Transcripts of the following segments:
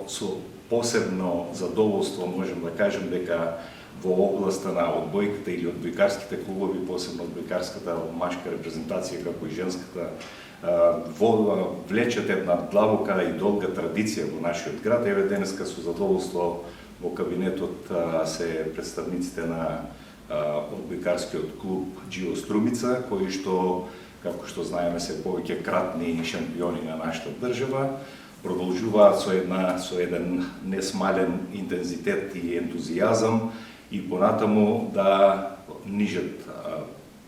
со посебно задоволство можем да кажем дека во областа на одбојката или одбојкарските клубови, посебно одбојкарската машка репрезентација како и женската, влечат една длабока и долга традиција во нашиот град. Еве денеска со задоволство во кабинетот се представниците на одбојкарскиот клуб Џио Струмица, кои што, како што знаеме, се повеќе кратни шампиони на нашата држава, продолжуваат со еден несмален интензитет и ентузијазам и понатаму да нижат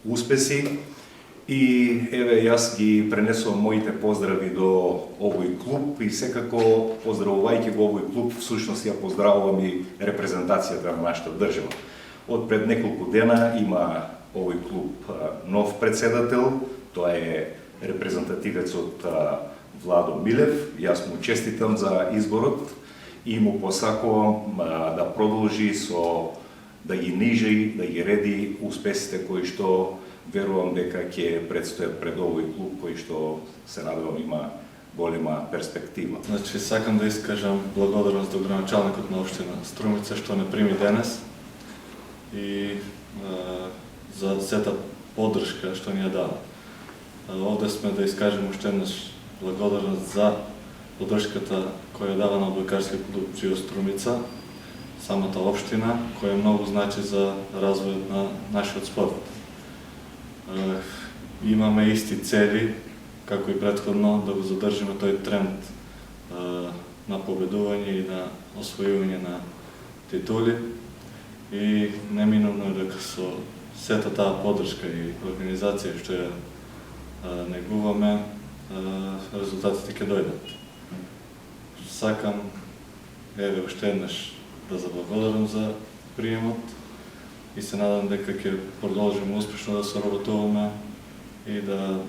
успеси. И еве јас ги пренесувам моите поздрави до овој клуб и секако поздравувајќи го овој клуб, всушност ја поздравувам и репрезентацијата на нашата држава. Од пред неколку дена има овој клуб нов председател, тоа е репрезентативецот Владо Милев. Јас му честитам за изборот и му посакувам да продолжи да ги нижи, да ги реди успесите кои што верувам дека ќе предстојат пред овој клуб, кој што се надевам има голема перспектива. Значи, сакам да искажам благодарност до градоначалникот на општина Струмица што не прими денес и за сета поддршка што ни ја дава. Овде сме да искажем уште еднаш благодарност за поддршката која дава на одбојкарскиот клуб Џио Струмица, самата општина, која многу значи за развојот на нашиот спорт. Имаме исти цели, како и претходно, да го задржиме тој тренд на победување и на освојување на титули. И неминовно е дека со сета таа поддршка и организација што ја негуваме, резултатите ќе дојдат. Сакам, еве, уште еднаш да заблагодарам за приемот и се надам дека ќе продолжиме успешно да соработуваме и да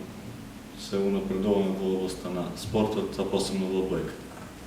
се унапредуваме во областа на спортот, а посебно во одбојката.